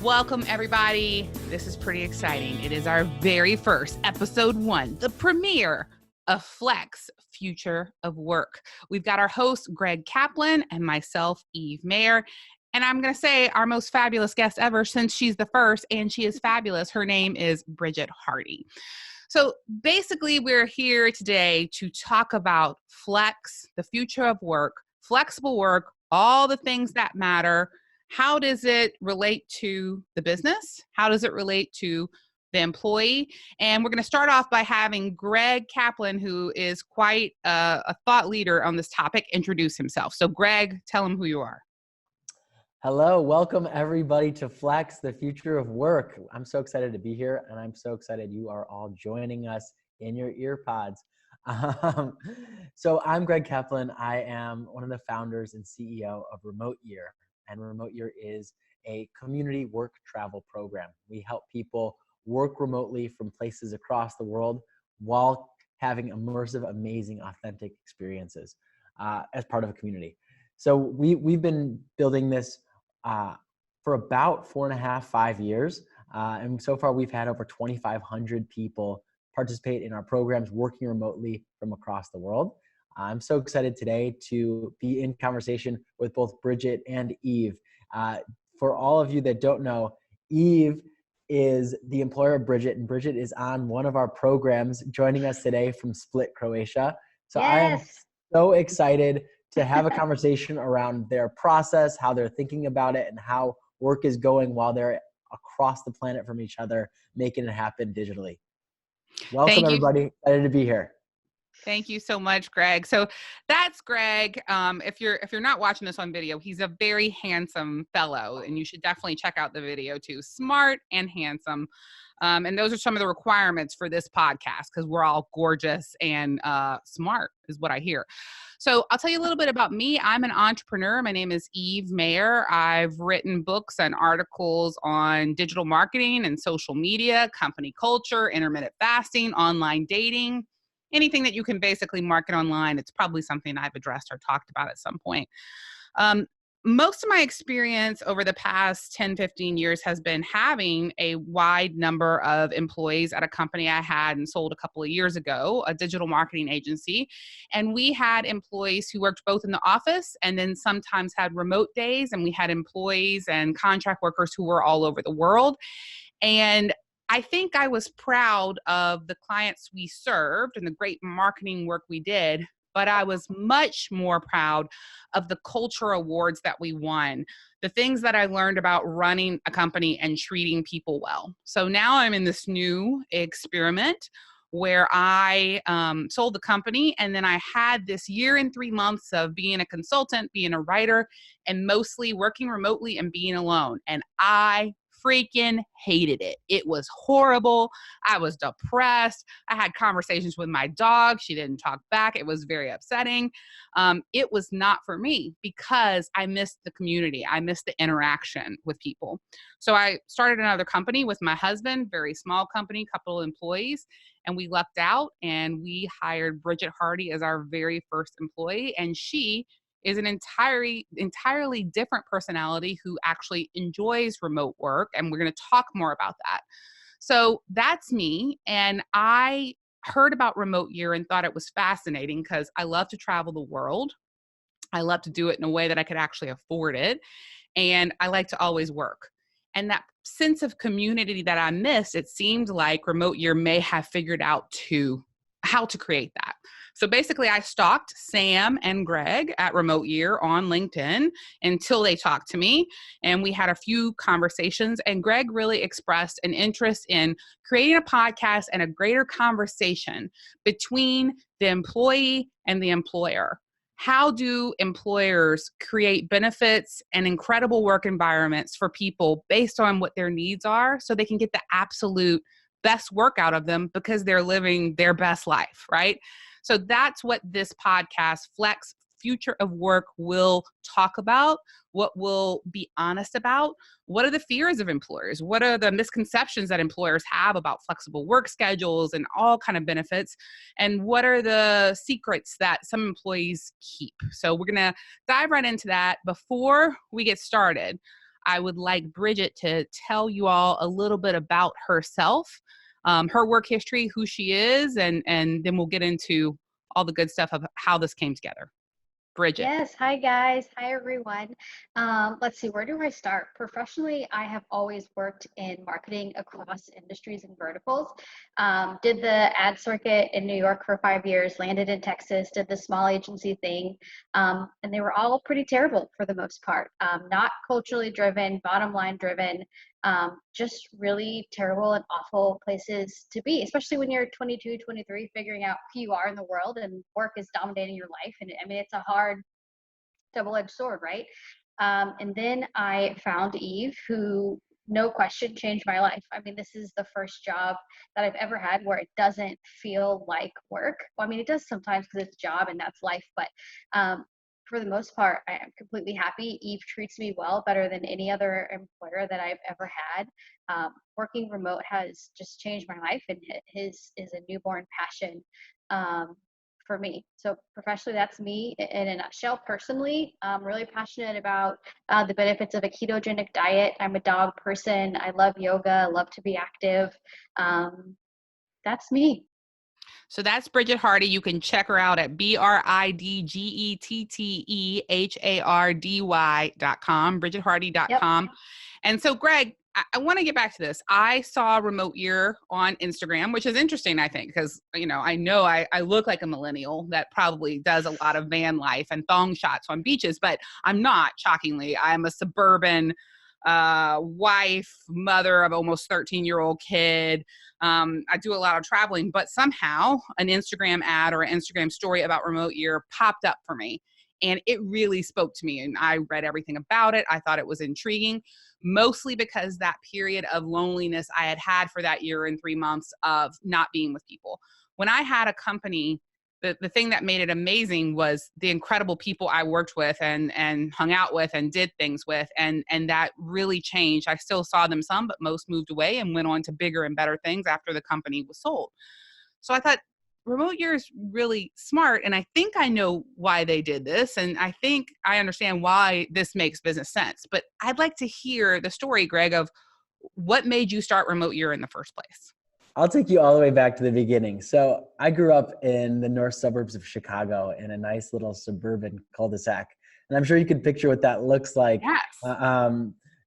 Welcome, everybody. This is pretty exciting. It is our very first episode 1, the premiere of Flex, Future of Work. We've got our host, Greg Caplan, and myself, Eve Mayer. And I'm going to say our most fabulous guest ever, since she's the first, and she is fabulous. Her name is Bridgette Hardy. So basically, we're here today to talk about Flex, the future of work, flexible work, all the things that matter. How does it relate to the business? How does it relate to the employee? And we're going to start off by having Greg Caplan, who is quite a thought leader on this topic, introduce himself. So Greg, tell him who you are. Hello, welcome everybody to Flex, the future of work. I'm so excited to be here, and I'm so excited you are all joining us in your ear pods. So I'm Greg Caplan. I am one of the founders and CEO of Remote Year. And Remote Year is a community work travel program. We help people work remotely from places across the world while having immersive, amazing, authentic experiences as part of a community. So we've been building this for about 4.5, 5 years. And so far we've had over 2,500 people participate in our programs working remotely from across the world. I'm so excited today to be in conversation with both Bridgette and Eve. For all of you that don't know, Eve is the employer of Bridgette, and Bridgette is on one of our programs joining us today from Split, Croatia. So yes. I am so excited to have a conversation around their process, how they're thinking about it, and how work is going while they're across the planet from each other, making it happen digitally. Welcome, everybody. Excited to be here. Thank you so much, Greg. So that's Greg. If you're not watching this on video, he's a very handsome fellow, and you should definitely check out the video too. Smart and handsome. And those are some of the requirements for this podcast, because we're all gorgeous and smart is what I hear. So I'll tell you a little bit about me. I'm an entrepreneur. My name is Eve Mayer. I've written books and articles on digital marketing and social media, company culture, intermittent fasting, online dating. Anything that you can basically market online, it's probably something I've addressed or talked about at some point. Most of my experience over the past 10, 15 years has been having a wide number of employees at a company I had and sold a couple of years ago, a digital marketing agency. And we had employees who worked both in the office and then sometimes had remote days. And we had employees and contract workers who were all over the world. And I think I was proud of the clients we served and the great marketing work we did, but I was much more proud of the culture awards that we won, the things that I learned about running a company and treating people well. So now I'm in this new experiment where I sold the company, and then I had this year and 3 months of being a consultant, being a writer, and mostly working remotely and being alone. And I freaking hated it. It was horrible. I was depressed. I had conversations with my dog. She didn't talk back. It was very upsetting. It was not for me because I missed the community. I missed the interaction with people. So I started another company with my husband, very small company, couple of employees, and we lucked out and we hired Bridgette Hardy as our very first employee. And she is an entirely different personality who actually enjoys remote work. And we're going to talk more about that. So that's me. And I heard about Remote Year and thought it was fascinating because I love to travel the world. I love to do it in a way that I could actually afford it. And I like to always work. And that sense of community that I missed, it seemed like Remote Year may have figured out how to create that. So basically, I stalked Sam and Greg at Remote Year on LinkedIn until they talked to me. And we had a few conversations. And Greg really expressed an interest in creating a podcast and a greater conversation between the employee and the employer. How do employers create benefits and incredible work environments for people based on what their needs are so they can get the absolute best work out of them because they're living their best life, right? So that's what this podcast, Flex, Future of Work, will talk about, what we'll be honest about. What are the fears of employers? What are the misconceptions that employers have about flexible work schedules and all kind of benefits? And what are the secrets that some employees keep? So we're going to dive right into that. Before we get started, I would like Bridgette to tell you all a little bit about herself, her work history, who she is, and then we'll get into all the good stuff of how this came together. Bridgette. Yes. Hi, guys. Hi, everyone. Let's see, where do I start? Professionally, I have always worked in marketing across industries and verticals. Did the ad circuit in New York for 5 years, landed in Texas, did the small agency thing, and they were all pretty terrible for the most part. Not culturally driven, bottom line driven, just really terrible and awful places to be, especially when you're 22, 23, figuring out who you are in the world and work is dominating your life. And I mean, it's a hard double-edged sword, right? And then I found Eve, who no question changed my life. I mean, this is the first job that I've ever had where it doesn't feel like work. Well, I mean, it does sometimes because it's a job and that's life, but for the most part, I am completely happy. Eve treats me well, better than any other employer that I've ever had. Working remote has just changed my life, and his is a newborn passion for me. So professionally, that's me in a nutshell. Personally, I'm really passionate about the benefits of a ketogenic diet. I'm a dog person. I love yoga. I love to be active. That's me. So that's Bridgette Hardy. You can check her out at BridgetteHardy.com, BridgetteHardy.com. Yep. And so, Greg, I want to get back to this. I saw Remote Year on Instagram, which is interesting, I think, because, I look like a millennial that probably does a lot of van life and thong shots on beaches, but I'm not, shockingly. I'm a suburban wife, mother of almost 13-year-old kid. I do a lot of traveling, but somehow an Instagram ad or an Instagram story about Remote Year popped up for me. And it really spoke to me. And I read everything about it. I thought it was intriguing, mostly because that period of loneliness I had had for that year and 3 months of not being with people. When I had a company, the thing that made it amazing was the incredible people I worked with and hung out with and did things with. And that really changed. I still saw them some, but most moved away and went on to bigger and better things after the company was sold. So I thought Remote Year is really smart. And I think I know why they did this. And I think I understand why this makes business sense. But I'd like to hear the story, Greg, of what made you start Remote Year in the first place. I'll take you all the way back to the beginning. So I grew up in the north suburbs of Chicago in a nice little suburban cul-de-sac. And I'm sure you can picture what that looks like. Yes.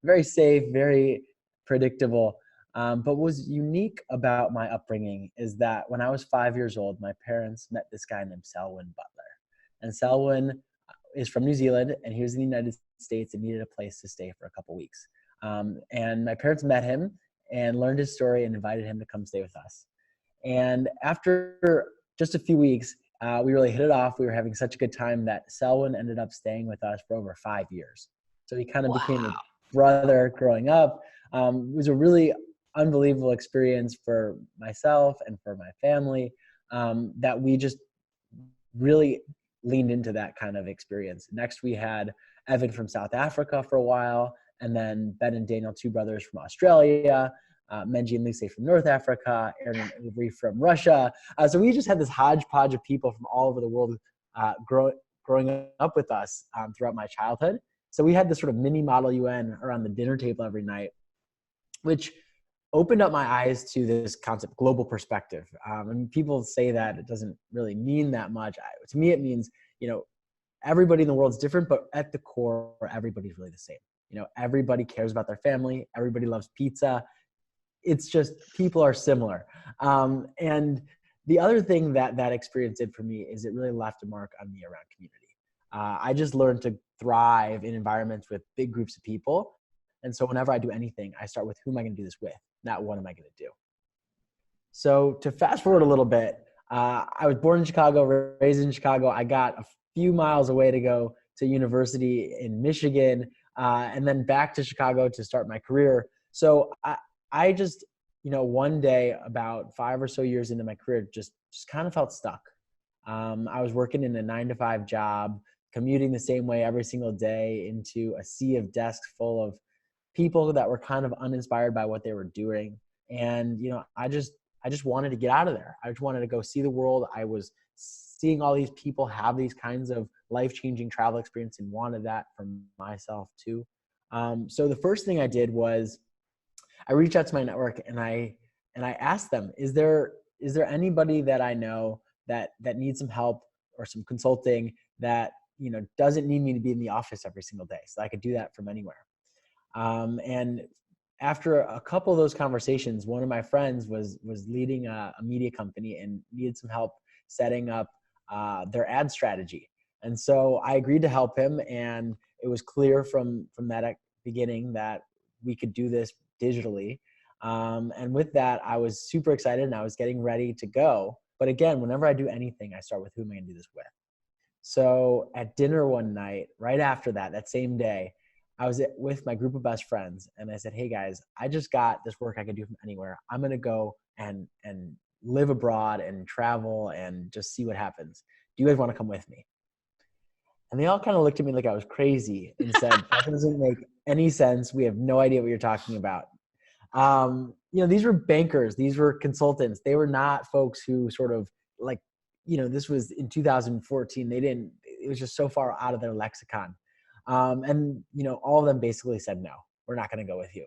Very safe, very predictable. But what was unique about my upbringing is that when I was 5 years old, my parents met this guy named Selwyn Butler. And Selwyn is from New Zealand, and he was in the United States and needed a place to stay for a couple weeks. And my parents met him and learned his story and invited him to come stay with us. And after just a few weeks, we really hit it off. We were having such a good time that Selwyn ended up staying with us for over 5 years. So he kind of became a brother growing up. It was a really unbelievable experience for myself and for my family, that we just really leaned into that kind of experience. Next, we had Evan from South Africa for a while, and then Ben and Daniel, two brothers from Australia, Menji and Lise from North Africa, Aaron and Avery from Russia. So we just had this hodgepodge of people from all over the world growing up with us throughout my childhood. So we had this sort of mini Model UN around the dinner table every night, which opened up my eyes to this concept, global perspective. And people say that it doesn't really mean that much. To me, it means, everybody in the world is different, but at the core, everybody's really the same. Everybody cares about their family. Everybody loves pizza. It's just people are similar. And the other thing that experience did for me is it really left a mark on me around community. I just learned to thrive in environments with big groups of people. And so whenever I do anything, I start with who am I going to do this with, not what am I going to do. So to fast forward a little bit, I was born in Chicago, raised in Chicago. I got a few miles away to go to university in Michigan, and then back to Chicago to start my career. So I just, one day about 5 or so years into my career, just kind of felt stuck. I was working in a 9-to-5 job, commuting the same way every single day into a sea of desks full of people that were kind of uninspired by what they were doing. And, I just wanted to get out of there. I just wanted to go see the world. I was seeing all these people have these kinds of life-changing travel experience and wanted that for myself too. So the first thing I did was I reached out to my network and I asked them, is there anybody that I know that needs some help or some consulting that, doesn't need me to be in the office every single day, so I could do that from anywhere. And after a couple of those conversations, one of my friends was leading a media company and needed some help setting up their ad strategy. And so I agreed to help him, and it was clear from that beginning that we could do this digitally. And with that, I was super excited and I was getting ready to go. But again, whenever I do anything, I start with who am I going to do this with? So at dinner one night, right after that same day, I was with my group of best friends and I said, hey guys, I just got this work I can do from anywhere. I'm going to go and live abroad and travel and just see what happens. Do you guys want to come with me? And they all kind of looked at me like I was crazy and said, that doesn't make any sense. We have no idea what you're talking about. These were bankers. These were consultants. They were not folks who sort of like, this was in 2014. It was just so far out of their lexicon. And all of them basically said, no, we're not going to go with you.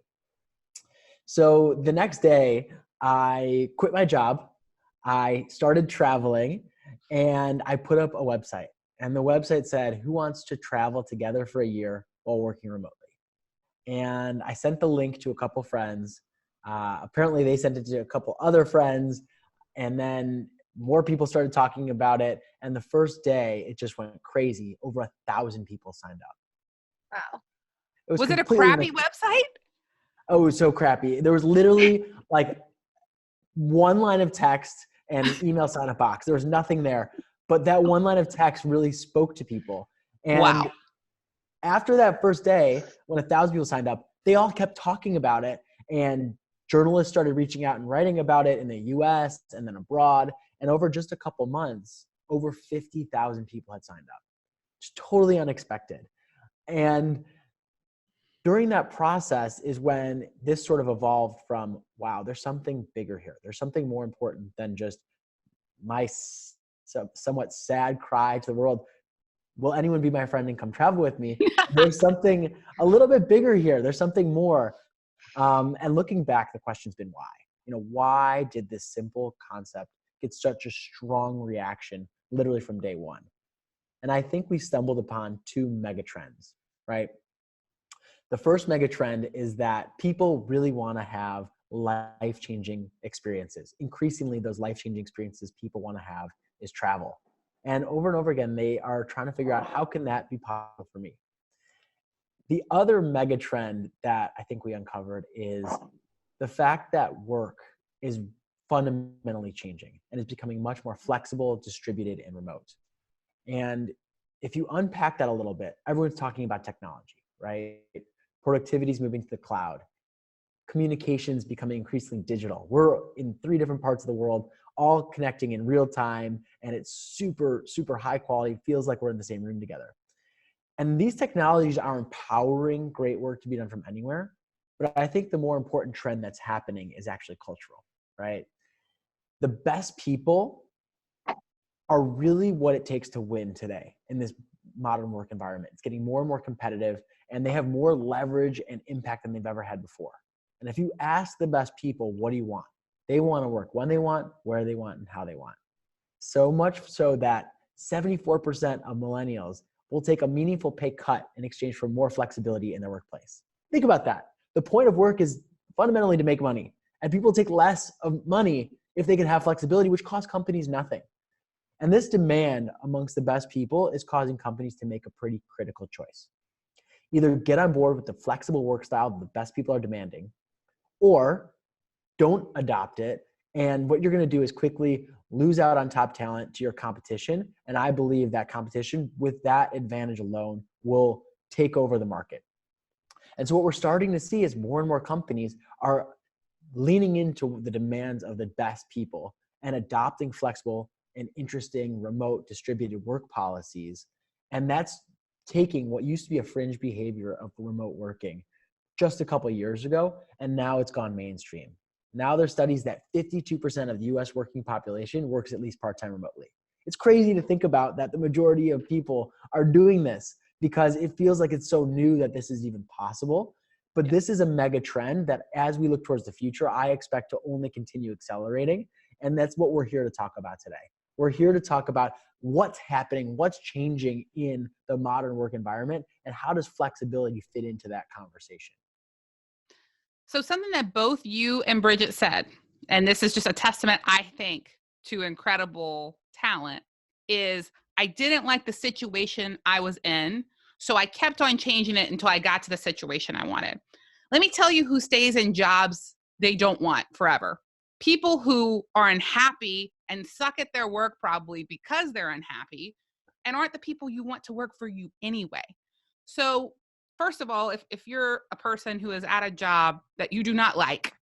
So the next day I quit my job. I started traveling and I put up a website, and the website said, who wants to travel together for a year while working remotely? And I sent the link to a couple friends. Apparently they sent it to a couple other friends, and then more people started talking about it. And the first day it just went crazy. Over 1,000 people signed up. Wow. Was it a crappy website? Oh, it was so crappy. There was literally like one line of text and an email sign up box. There was nothing there, but that one line of text really spoke to people. And wow. After that first day, when 1,000 people signed up, they all kept talking about it, and journalists started reaching out and writing about it in the US and then abroad. And over just a couple months, over 50,000 people had signed up. It's totally unexpected. And during that process is when this sort of evolved from, wow, there's something bigger here. There's something more important than just my somewhat sad cry to the world, will anyone be my friend and come travel with me? There's something a little bit bigger here. There's something more. And looking back, the question's been why? Why did this simple concept get such a strong reaction literally from day one? And I think we stumbled upon two mega trends, right? The first mega trend is that people really want to have life-changing experiences. Increasingly, those life-changing experiences people want to have is travel. And over again, they are trying to figure out, how can that be possible for me? The other mega trend that I think we uncovered is the fact that work is fundamentally changing and is becoming much more flexible, distributed, and remote. And if you unpack that a little bit, everyone's talking about technology, right? Productivity is moving to the cloud. Communications becoming increasingly digital. We're in 3 different parts of the world, all connecting in real time, and it's super, super high quality. Feels like we're in the same room together. And these technologies are empowering great work to be done from anywhere. But I think the more important trend that's happening is actually cultural, right? The best people are really what it takes to win today in this modern work environment. It's getting more and more competitive, and they have more leverage and impact than they've ever had before. And if you ask the best people, what do you want? They want to work when they want, where they want, and how they want. So much so that 74% of millennials will take a meaningful pay cut in exchange for more flexibility in their workplace. Think about that. The point of work is fundamentally to make money, and people take less of money if they can have flexibility, which costs companies nothing. And this demand amongst the best people is causing companies to make a pretty critical choice. Either get on board with the flexible work style that the best people are demanding, or don't adopt it. And what you're going to do is quickly lose out on top talent to your competition. And I believe that competition, with that advantage alone, will take over the market. And so what we're starting to see is more and more companies are leaning into the demands of the best people and adopting flexible and interesting remote distributed work policies. And that's taking what used to be a fringe behavior of remote working just a couple of years ago, and now it's gone mainstream. Now there's studies that 52% of the US working population works at least part-time remotely. It's crazy to think about that the majority of people are doing this. because it feels like it's so new that this is even possible. But this is a mega trend that as we look towards the future, I expect to only continue accelerating. And that's what we're here to talk about today. We're here to talk about what's happening, what's changing in the modern work environment, and how does flexibility fit into that conversation. So something that both you and Bridgette said, and this is just a testament, I think, to incredible talent, is I didn't like the situation I was in, so I kept on changing it until I got to the situation I wanted. Let me tell you who stays in jobs they don't want forever. People who are unhappy and suck at their work probably because they're unhappy and aren't the people you want to work for you anyway. So first of all, if you're a person who is at a job that you do not like,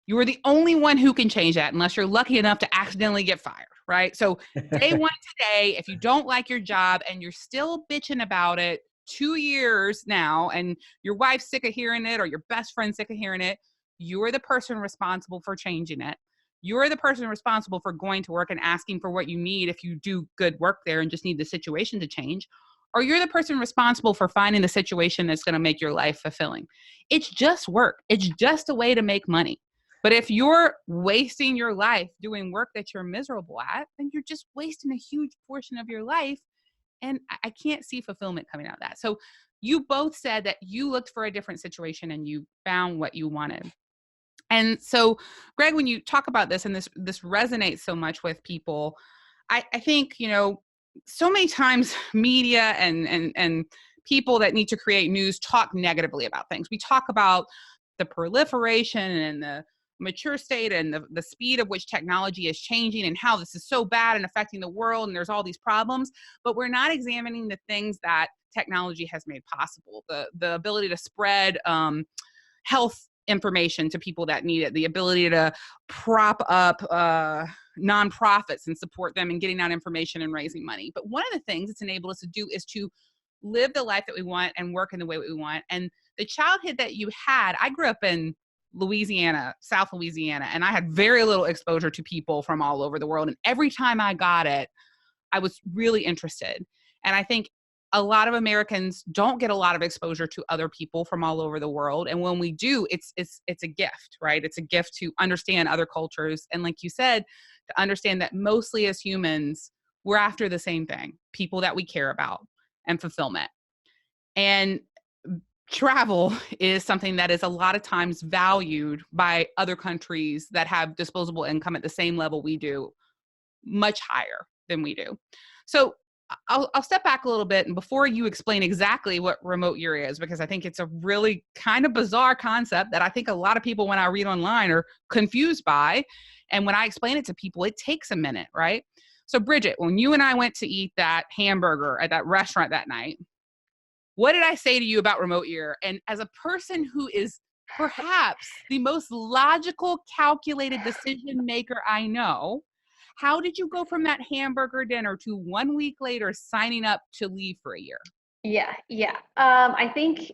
you are the only one who can change that unless you're lucky enough to accidentally get fired, right? So day one today, if you don't like your job and you're still bitching about it 2 years now and your wife's sick of hearing it or your best friend's sick of hearing it, you're the person responsible for changing it. You're the person responsible for going to work and asking for what you need if you do good work there and just need the situation to change. Or you're the person responsible for finding the situation that's going to make your life fulfilling. It's just work. It's just a way to make money. But if you're wasting your life doing work that you're miserable at, then you're just wasting a huge portion of your life. And I can't see fulfillment coming out of that. So you both said that you looked for a different situation and you found what you wanted. And so, Greg, when you talk about this and this resonates so much with people, I think, so many times media and people that need to create news talk negatively about things. We talk about the proliferation and the mature state and the speed of which technology is changing and how this is so bad and affecting the world and there's all these problems, but we're not examining the things that technology has made possible. The ability to spread health information to people that need it, the ability to prop up nonprofits and support them in getting out information and raising money. But one of the things it's enabled us to do is to live the life that we want and work in the way we want. And the childhood that you had, I grew up in Louisiana, South Louisiana, and I had very little exposure to people from all over the world. And every time I got it, I was really interested. And I think a lot of Americans don't get a lot of exposure to other people from all over the world. And when we do, it's a gift, right? It's a gift to understand other cultures. And like you said, to understand that mostly as humans, we're after the same thing, people that we care about and fulfillment. And travel is something that is a lot of times valued by other countries that have disposable income at the same level we do, much higher than we do. So I'll step back a little bit, and before you explain exactly what remote year is, because I think it's a really kind of bizarre concept that I think a lot of people, when I read online, are confused by. And when I explain it to people, it takes a minute, right? So Bridgette, when you and I went to eat that hamburger at that restaurant that night, what did I say to you about remote year? And as a person who is perhaps the most logical, calculated decision maker I know, how did you go from that hamburger dinner to 1 week later signing up to leave for a year? Yeah. I think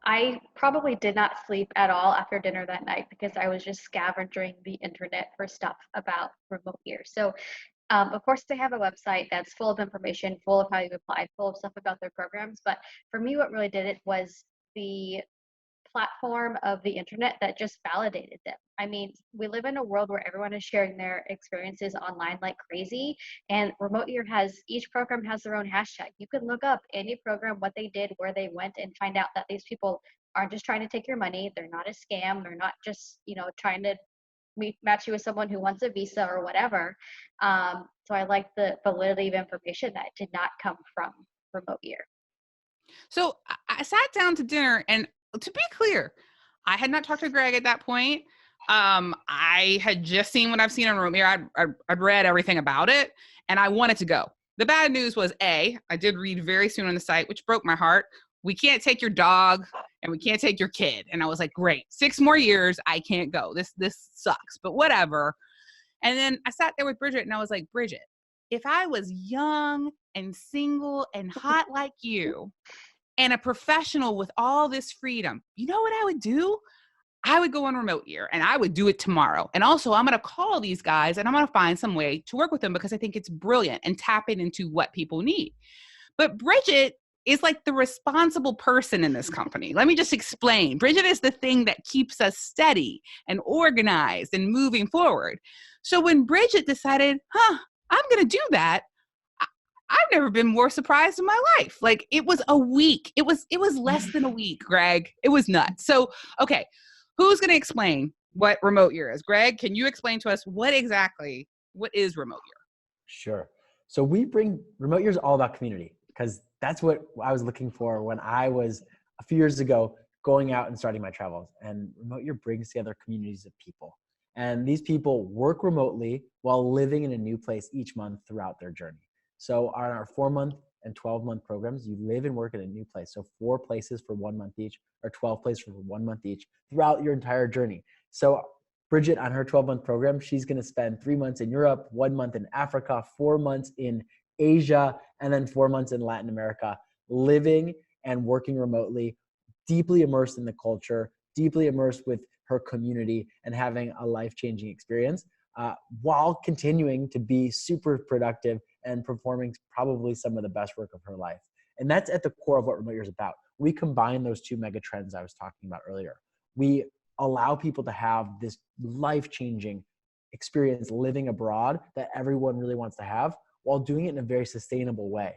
I probably did not sleep at all after dinner that night because I was just scavenging the internet for stuff about remote year. So of course, they have a website that's full of information, full of how you applied, full of stuff about their programs. But for me, what really did it was the platform of the internet that just validated them. I mean, we live in a world where everyone is sharing their experiences online like crazy, and remote year each program has their own hashtag. You can look up any program, what they did, where they went, and find out that these people aren't just trying to take your money. They're not a scam. They're not just, trying to match you with someone who wants a visa or whatever. So I like the validity of information that did not come from remote year. So I sat down to dinner, and to be clear, I had not talked to Greg at that point. I had just seen what I've seen on remote year. I'd read everything about it, and I wanted to go. The bad news was, I did read very soon on the site, which broke my heart. We can't take your dog and we can't take your kid. And I was like, great, 6 more years, I can't go. This sucks, but whatever. And then I sat there with Bridgette and I was like, Bridgette, if I was young and single and hot like you and a professional with all this freedom, you know what I would do? I would go on remote year and I would do it tomorrow. And also I'm going to call these guys and I'm going to find some way to work with them because I think it's brilliant and tapping into what people need. But Bridgette is like the responsible person in this company. Let me just explain. Bridgette is the thing that keeps us steady and organized and moving forward. So when Bridgette decided, I'm going to do that, I've never been more surprised in my life. Like, it was a week. It was less than a week, Greg. It was nuts. So, okay, who's going to explain what remote year is? Greg, can you explain to us what is remote year? Sure. So we bring remote years all about community, because that's what I was looking for when I was a few years ago going out and starting my travels. And remote year brings together communities of people. And these people work remotely while living in a new place each month throughout their journey. So on our 4-month and 12-month programs, you live and work in a new place. So 4 places for 1 month each, or 12 places for 1 month each throughout your entire journey. So Bridgette, on her 12-month program, she's going to spend 3 months in Europe, 1 month in Africa, 4 months in Asia, and then 4 months in Latin America, living and working remotely, deeply immersed in the culture, deeply immersed with her community, and having a life-changing experience, while continuing to be super productive and performing probably some of the best work of her life. And that's at the core of what remote year is about. We combine those 2 mega trends I was talking about earlier. We allow people to have this life-changing experience living abroad that everyone really wants to have, while doing it in a very sustainable way,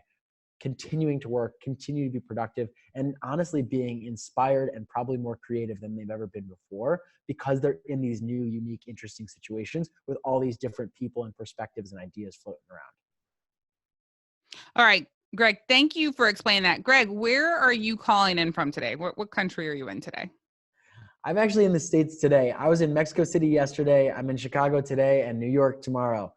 continuing to work, continue to be productive, and honestly being inspired and probably more creative than they've ever been before, because they're in these new, unique, interesting situations with all these different people and perspectives and ideas floating around. All right, Greg, thank you for explaining that. Greg, where are you calling in from today? What country are you in today? I'm actually in the States today. I was in Mexico City yesterday. I'm in Chicago today and New York tomorrow.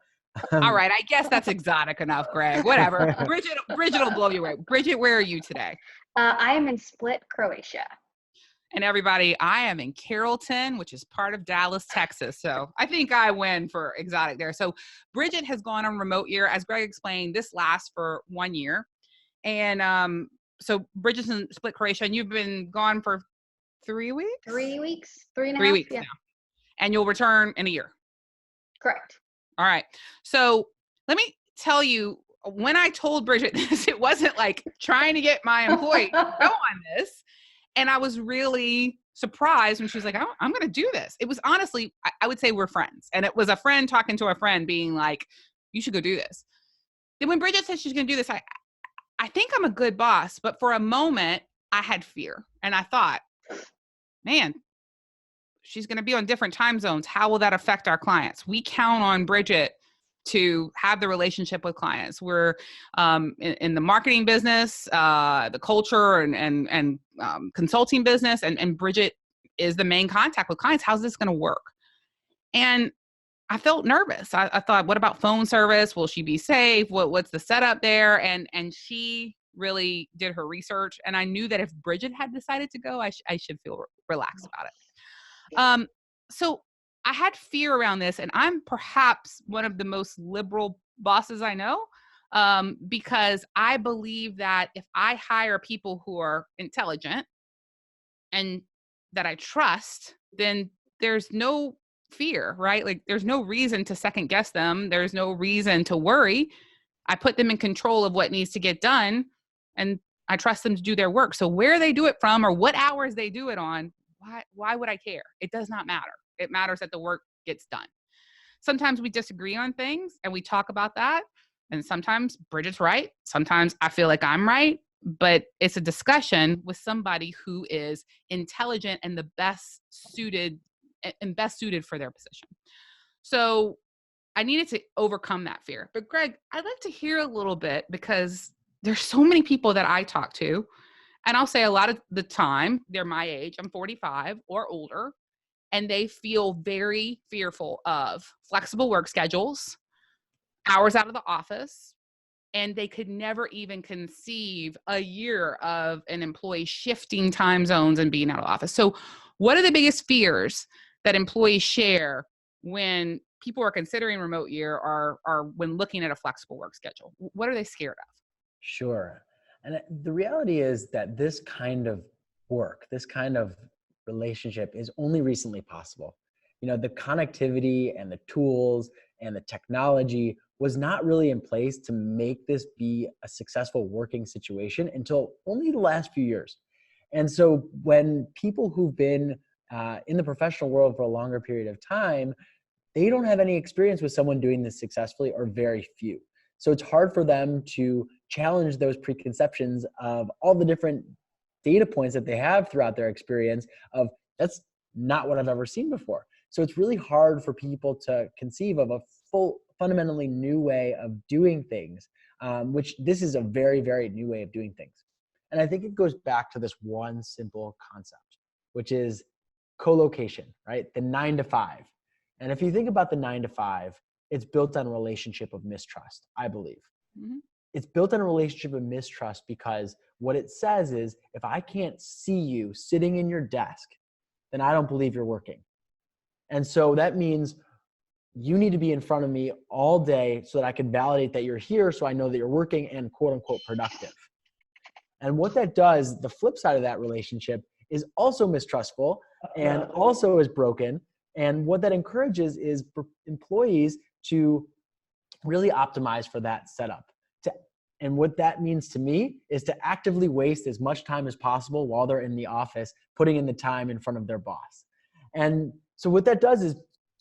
All right, I guess that's exotic enough, Greg. Whatever. Bridgette will blow you away. Bridgette, where are you today? I am in Split, Croatia. And everybody, I am in Carrollton, which is part of Dallas, Texas. So I think I win for exotic there. So Bridgette has gone on remote year. As Greg explained, this lasts for 1 year. And so Bridgette's in Split, Croatia, and you've been gone for 3 weeks? 3 weeks, 3.5. 3 weeks yeah. now. And you'll return in a year. Correct. All right. So let me tell you, when I told Bridgette this, it wasn't like trying to get my employee to go on this. And I was really surprised when she was like, I'm going to do this. It was honestly, I would say we're friends. And it was a friend talking to a friend being like, you should go do this. Then when Bridgette said she's going to do this, I think I'm a good boss. But for a moment, I had fear. And I thought, man, she's going to be on different time zones. How will that affect our clients? We count on Bridgette to have the relationship with clients. We're in the marketing business, the culture and consulting business, and Bridgette is the main contact with clients. How's this going to work? And I felt nervous. I thought, what about phone service? Will she be safe? What's the setup there? And she really did her research. And I knew that if Bridgette had decided to go, I should feel relaxed about it. So I had fear around this, and I'm perhaps one of the most liberal bosses I know, because I believe that if I hire people who are intelligent and that I trust, then there's no fear, right? Like, there's no reason to second guess them. There's no reason to worry. I put them in control of what needs to get done, and I trust them to do their work. So where they do it from or what hours they do it on, why would I care? It does not matter. It matters that the work gets done. Sometimes we disagree on things and we talk about that. And sometimes Bridgette's right. Sometimes I feel like I'm right. But it's a discussion with somebody who is intelligent and the best suited for their position. So I needed to overcome that fear. But Greg, I'd like to hear a little bit, because there's so many people that I talk to. And I'll say a lot of the time, they're my age, I'm 45 or older, and they feel very fearful of flexible work schedules, hours out of the office, and they could never even conceive a year of an employee shifting time zones and being out of the office. So what are the biggest fears that employees share when people are considering remote year or when looking at a flexible work schedule? What are they scared of? Sure. And the reality is that this kind of work, this kind of relationship is only recently possible. You know, the connectivity and the tools and the technology was not really in place to make this be a successful working situation until only the last few years. And so when people who've been in the professional world for a longer period of time, they don't have any experience with someone doing this successfully, or very few. So it's hard for them to challenge those preconceptions of all the different data points that they have throughout their experience of, that's not what I've ever seen before. So it's really hard for people to conceive of a fundamentally new way of doing things, which this is a very, very new way of doing things. And I think it goes back to this one simple concept, which is co-location, right? The 9 to 5. And if you think about the 9 to 5, it's built on a relationship of mistrust, I believe. Mm-hmm. It's built on a relationship of mistrust because what it says is, if I can't see you sitting in your desk, then I don't believe you're working. And so that means you need to be in front of me all day so that I can validate that you're here, so I know that you're working and quote unquote productive. And what that does, the flip side of that relationship, is also mistrustful and also is broken. And what that encourages is for employees to really optimize for that setup. And what that means to me is to actively waste as much time as possible while they're in the office, putting in the time in front of their boss. And so what that does is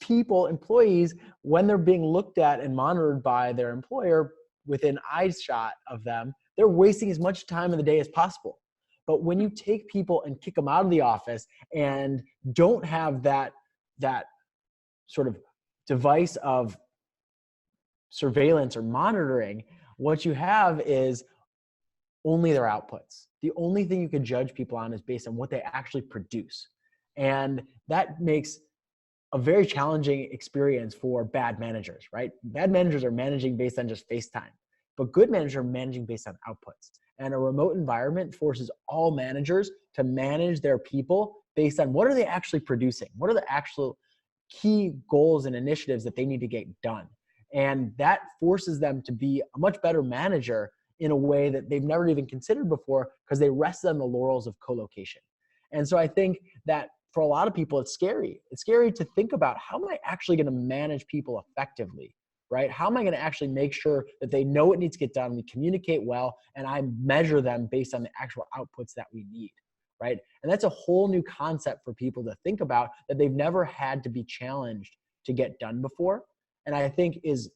employees, when they're being looked at and monitored by their employer within eyeshot of them, they're wasting as much time in the day as possible. But when you take people and kick them out of the office and don't have that sort of device of surveillance or monitoring, what you have is only their outputs. The only thing you can judge people on is based on what they actually produce. And that makes a very challenging experience for bad managers, right? Bad managers are managing based on just face time, but good managers are managing based on outputs. And a remote environment forces all managers to manage their people based on what are they actually producing? What are the actual key goals and initiatives that they need to get done? And that forces them to be a much better manager in a way that they've never even considered before, because they rest on the laurels of co-location. And so I think that for a lot of people, it's scary. It's scary to think about, how am I actually going to manage people effectively, right? How am I going to actually make sure that they know what needs to get done, we communicate well, and I measure them based on the actual outputs that we need, right? And that's a whole new concept for people to think about, that they've never had to be challenged to get done before. And I think is,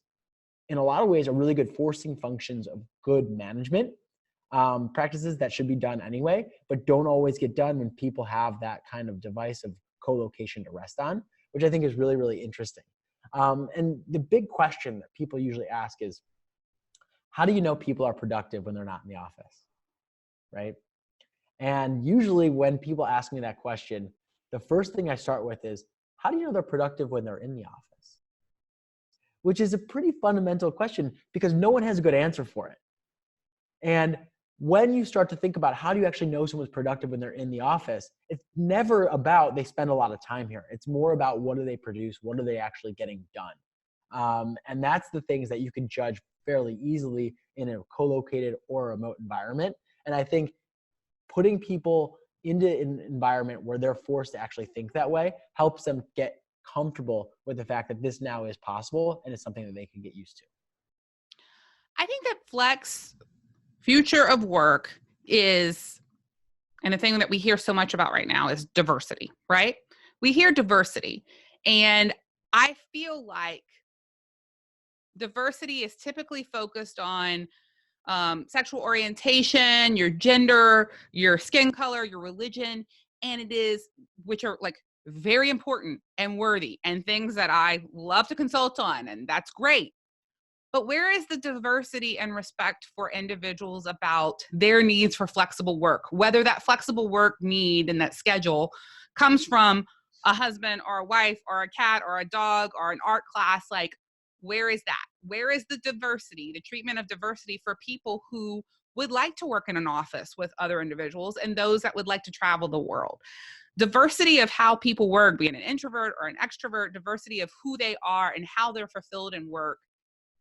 in a lot of ways, a really good forcing functions of good management practices that should be done anyway, but don't always get done when people have that kind of device of co-location to rest on, which I think is really, really interesting. And the big question that people usually ask is, how do you know people are productive when they're not in the office, right? And usually when people ask me that question, the first thing I start with is, how do you know they're productive when they're in the office? Which is a pretty fundamental question, because no one has a good answer for it. And when you start to think about, how do you actually know someone's productive when they're in the office, it's never about they spend a lot of time here. It's more about, what do they produce? What are they actually getting done? And that's the things that you can judge fairly easily in a co-located or remote environment. And I think putting people into an environment where they're forced to actually think that way helps them get comfortable with the fact that this now is possible, and it's something that they can get used to. I think that flex future of work is, and the thing that we hear so much about right now is diversity, right? We hear diversity, and I feel like diversity is typically focused on sexual orientation, your gender, your skin color, your religion, and it is, which are like very important and worthy and things that I love to consult on, and that's great. But where is the diversity and respect for individuals about their needs for flexible work? Whether that flexible work need and that schedule comes from a husband or a wife or a cat or a dog or an art class, like, where is that? Where is the diversity, the treatment of diversity for people who would like to work in an office with other individuals and those that would like to travel the world? Diversity of how people work, being an introvert or an extrovert, diversity of who they are and how they're fulfilled in work,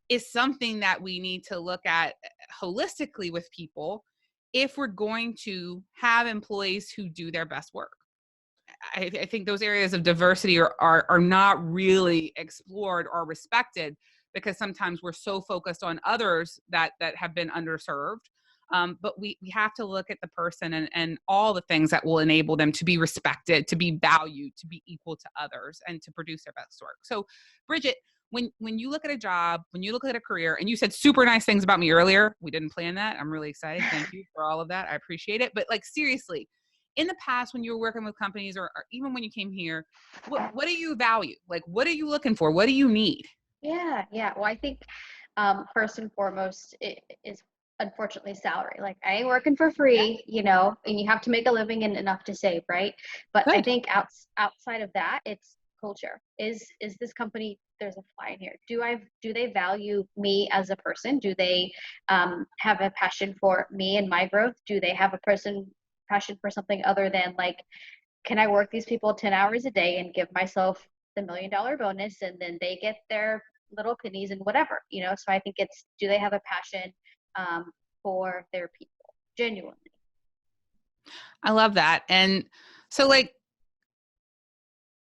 is something that we need to look at holistically with people if we're going to have employees who do their best work. I think those areas of diversity are not really explored or respected, because sometimes we're so focused on others that have been underserved. But we have to look at the person and all the things that will enable them to be respected, to be valued, to be equal to others, and to produce their best work. So, Bridgette, when you look at a job, when you look at a career, and you said super nice things about me earlier, we didn't plan that. I'm really excited. Thank you for all of that. I appreciate it. But like, seriously, in the past, when you were working with companies, or even when you came here, what do you value? Like, what are you looking for? What do you need? Yeah, yeah. Well, I think first and foremost it is unfortunately salary. Like I ain't working for free, and you have to make a living and enough to save, right? But I Good. think outside of that, it's culture. Is this company, there's a fly in here. Do they value me as a person? Do they have a passion for me and my growth? Do they have a passion for something other than like, can I work these people 10 hours a day and give myself the $1 million bonus, and then they get their little pennies and whatever, So I think it's, do they have a passion for their people genuinely? I love that. And so, like,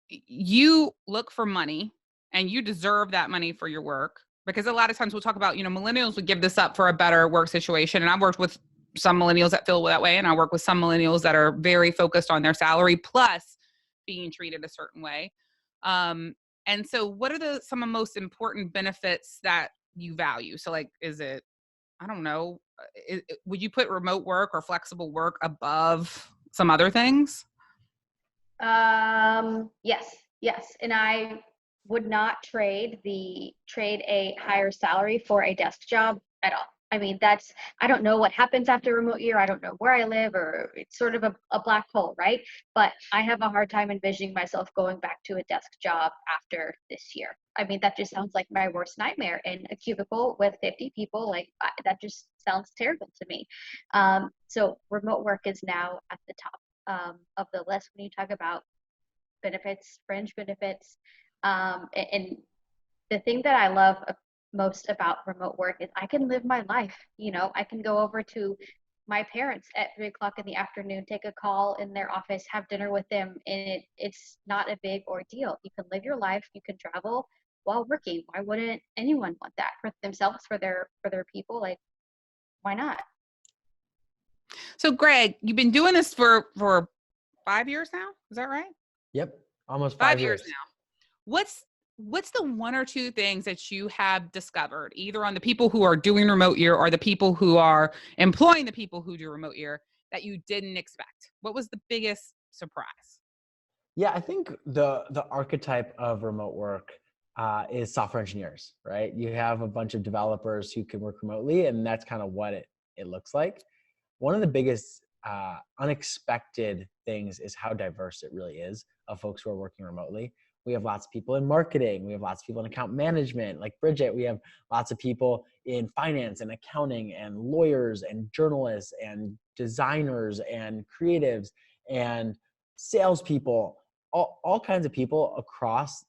you look for money and you deserve that money for your work, because a lot of times we'll talk about, millennials would give this up for a better work situation. And I've worked with some millennials that feel that way. And I work with some millennials that are very focused on their salary plus being treated a certain way. And so what are some of the most important benefits that you value? So like, is it, I don't know, would you put remote work or flexible work above some other things? Yes. And I would not trade a higher salary for a desk job at all. I mean, I don't know what happens after remote year. I don't know where I live, or it's sort of a black hole, right? But I have a hard time envisioning myself going back to a desk job after this year. I mean, that just sounds like my worst nightmare, in a cubicle with 50 people. Like that just sounds terrible to me. So remote work is now at the top of the list when you talk about benefits, fringe benefits. And the thing that I love most about remote work is I can live my life. I can go over to my parents at 3 o'clock in the afternoon, take a call in their office, have dinner with them, and it's not a big ordeal. You can live your life, you can travel while working. Why wouldn't anyone want that for themselves, for their people? Like, why not? So Greg, you've been doing this for 5 years now. Is that right? Yep. Almost 5 5 years years. now. What's the one or two things that you have discovered, either on the people who are doing remote year or the people who are employing the people who do remote year, that you didn't expect? What was the biggest surprise? Yeah, I think the archetype of remote work is software engineers, right? You have a bunch of developers who can work remotely, and that's kind of what it looks like. One of the biggest unexpected things is how diverse it really is of folks who are working remotely. We have lots of people in marketing. We have lots of people in account management, like Bridgette. We have lots of people in finance and accounting and lawyers and journalists and designers and creatives and salespeople, all kinds of people across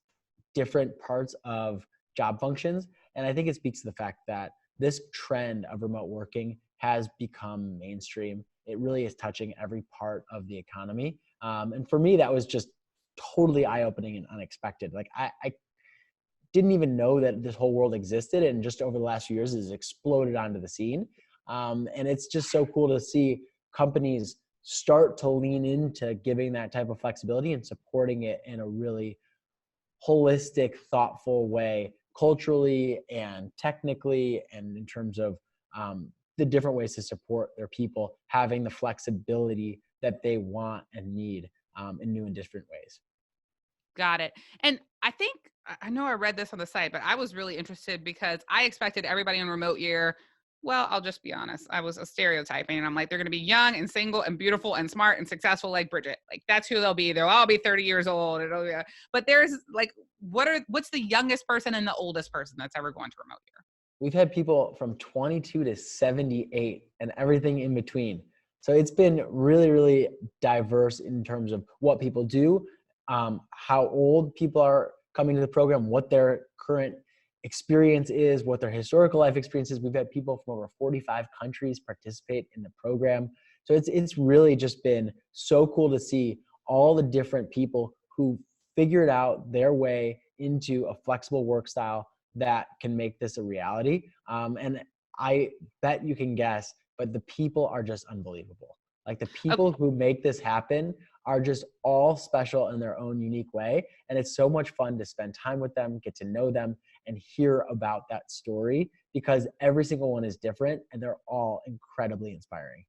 different parts of job functions. And I think it speaks to the fact that this trend of remote working has become mainstream. It really is touching every part of the economy. And for me, that was just totally eye-opening and unexpected. Like I didn't even know that this whole world existed. And just over the last few years, it has exploded onto the scene. And it's just so cool to see companies start to lean into giving that type of flexibility and supporting it in a really holistic, thoughtful way, culturally and technically, and in terms of the different ways to support their people, having the flexibility that they want and need in new and different ways. Got it. And I know I read this on the site, but I was really interested because I expected everybody in remote year. Well, I'll just be honest. I was stereotyping, and I'm like, they're going to be young and single and beautiful and smart and successful like Bridgette. Like that's who they'll be. They'll all be 30 years old. But there's like, what's the youngest person and the oldest person that's ever gone to remote year? We've had people from 22 to 78 and everything in between. So it's been really, really diverse in terms of what people do, how old people are coming to the program, what their current experience is, what their historical life experience is. We've had people from over 45 countries participate in the program. So it's really just been so cool to see all the different people who figured out their way into a flexible work style that can make this a reality. And I bet you can guess, but the people are just unbelievable. Like the people who make this happen are just all special in their own unique way. And it's so much fun to spend time with them, get to know them, and hear about that story, because every single one is different and they're all incredibly inspiring.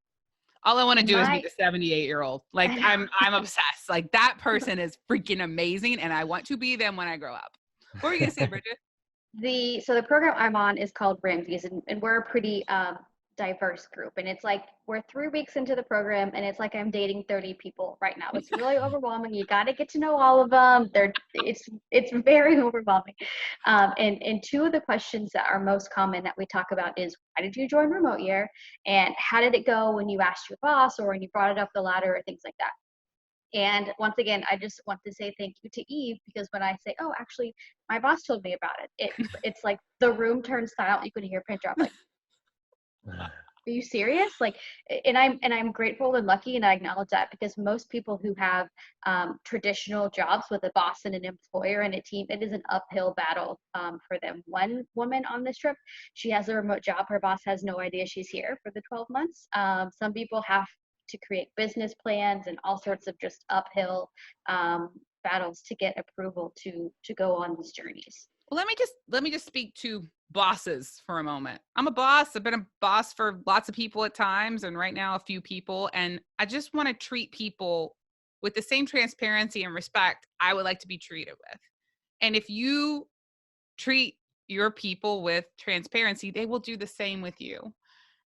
All I want to do is meet the 78-year-old. Like I'm obsessed. Like that person is freaking amazing, and I want to be them when I grow up. What were you gonna say, Bridgette? So the program I'm on is called Ramses, and we're a pretty diverse group. And it's like we're 3 weeks into the program, and it's like I'm dating 30 people right now. It's really overwhelming. You got to get to know all of them. It's very overwhelming. And two of the questions that are most common that we talk about is, why did you join remote year, and how did it go when you asked your boss or when you brought it up the ladder or things like that. And once again, I just want to say thank you to Eve, because when I say, oh, actually, my boss told me about it, it's like the room turns silent. You could hear a pin drop. Like, are you serious? Like, and I'm grateful and lucky, and I acknowledge that, because most people who have traditional jobs with a boss and an employer and a team, it is an uphill battle for them. One woman on this trip, she has a remote job. Her boss has no idea she's here for the 12 months. Some people have to create business plans and all sorts of just uphill battles to get approval to go on these journeys. Well, let me just speak to bosses for a moment. I'm a boss. I've been a boss for lots of people at times, and right now a few people. And I just want to treat people with the same transparency and respect I would like to be treated with. And if you treat your people with transparency, they will do the same with you.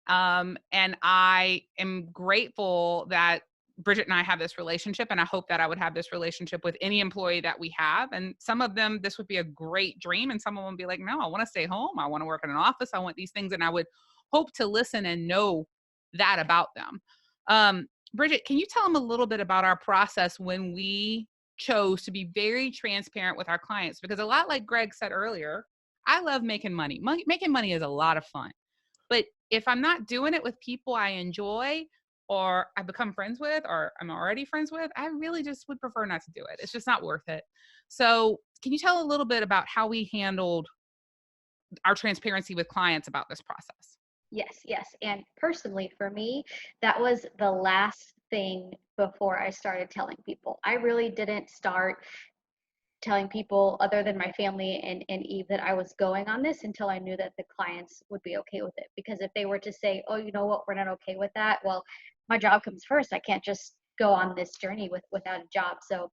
And I am grateful that Bridgette and I have this relationship, and I hope that I would have this relationship with any employee that we have. And some of them, this would be a great dream, and some of them would be like, no, I want to stay home. I want to work in an office. I want these things. And I would hope to listen and know that about them. Bridgette, can you tell them a little bit about our process when we chose to be very transparent with our clients? Because a lot like Greg said earlier, I love making money. Making money is a lot of fun. But if I'm not doing it with people I enjoy, or I become friends with, or I'm already friends with, I really just would prefer not to do it. It's just not worth it. So can you tell a little bit about how we handled our transparency with clients about this process? Yes. And personally, for me, that was the last thing before I started telling people. I really didn't start telling people other than my family and Eve that I was going on this until I knew that the clients would be okay with it. Because if they were to say, oh, you know what, we're not okay with that, well, my job comes first. I can't just go on this journey without a job. So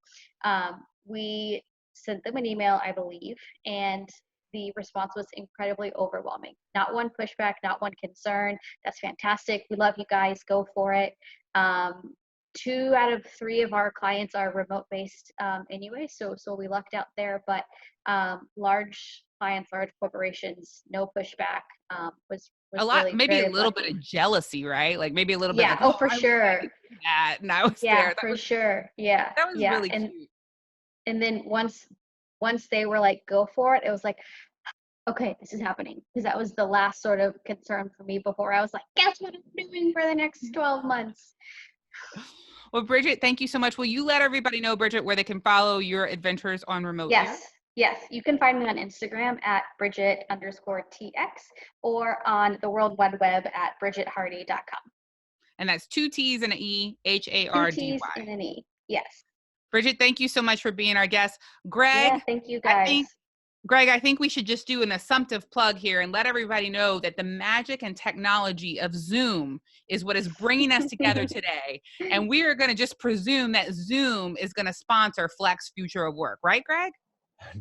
we sent them an email, I believe, and the response was incredibly overwhelming. Not one pushback, not one concern. That's fantastic. We love you guys. Go for it. 2 out of 3 of our clients are remote based anyway, so we lucked out there. But large clients, large corporations, no pushback. Was a lot, really maybe a little lucky. bit of jealousy, right? Like maybe a little bit. Yeah. Like, Oh, for sure. That, and I was Yeah, there. That for was, sure. Yeah. that was Yeah. really cute. And then once they were like, go for it, it was like, okay, this is happening. Because that was the last sort of concern for me before I was like, guess what I'm doing for the next 12 months. Well, Bridgette, thank you so much. Will you let everybody know, Bridgette, where they can follow your adventures on remote year? Yes. You can find me on Instagram at Bridgette_TX or on the World Wide Web at BridgetteHardy.com. And that's 2 T's and an E, Hardy. 2 T's and an E. Yes. Bridgette, thank you so much for being our guest. Greg, yeah, thank you guys. I think we should just do an assumptive plug here and let everybody know that the magic and technology of Zoom is what is bringing us together today. And we are going to just presume that Zoom is going to sponsor Flex Future of Work. Right, Greg?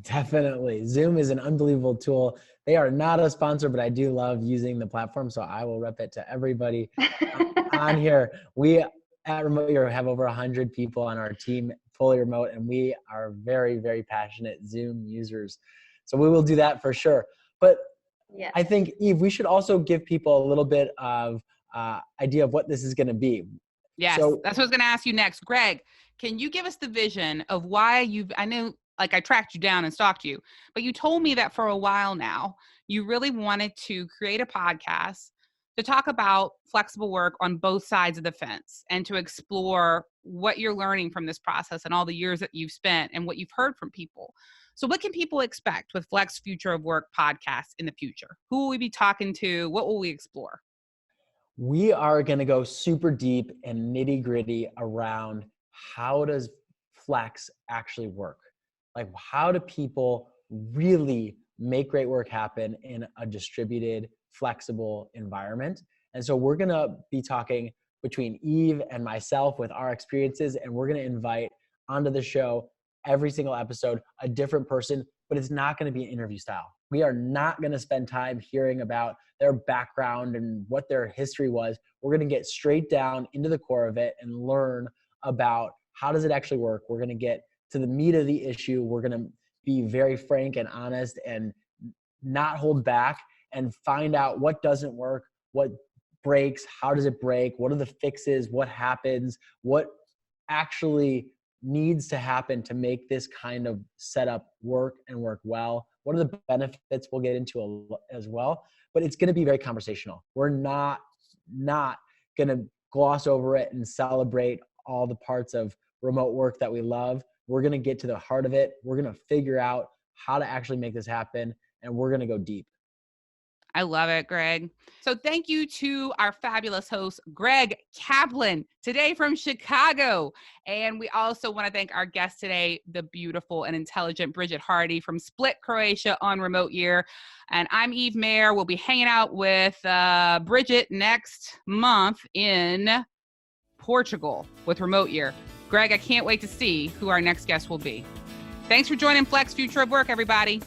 Definitely. Zoom is an unbelievable tool. They are not a sponsor, but I do love using the platform, so I will rep it to everybody on here. We at Remote Year have over 100 people on our team, fully remote, and we are very, very passionate Zoom users. So we will do that for sure. But yes. I think, Eve, we should also give people a little bit of idea of what this is going to be. Yes, so, that's what I was going to ask you next. Greg, can you give us the vision of why I know, like I tracked you down and stalked you, but you told me that for a while now, you really wanted to create a podcast to talk about flexible work on both sides of the fence and to explore what you're learning from this process and all the years that you've spent and what you've heard from people. So what can people expect with Flex Future of Work podcast in the future? Who will we be talking to? What will we explore? We are going to go super deep and nitty gritty around how does Flex actually work? Like, how do people really make great work happen in a distributed, flexible environment? And so we're going to be talking between Eve and myself with our experiences, and we're going to invite onto the show every single episode a different person, but it's not going to be an interview style. We are not going to spend time hearing about their background and what their history was. We're going to get straight down into the core of it and learn about how does it actually work. We're going to get to the meat of the issue. We're going to be very frank and honest and not hold back and find out what doesn't work, what breaks, how does it break, what are the fixes, what happens, what actually needs to happen to make this kind of setup work and work well. What are the benefits we'll get into as well, but it's going to be very conversational. We're not going to gloss over it and celebrate all the parts of remote work that we love. We're going to get to the heart of it. We're going to figure out how to actually make this happen, and we're going to go deep. I love it, Greg. So thank you to our fabulous host, Greg Caplan, today from Chicago. And we also want to thank our guest today, the beautiful and intelligent Bridgette Hardy from Split, Croatia on Remote Year. And I'm Eve Mayer. We'll be hanging out with Bridgette next month in Portugal with Remote Year. Greg, I can't wait to see who our next guest will be. Thanks for joining Flex Future of Work, everybody.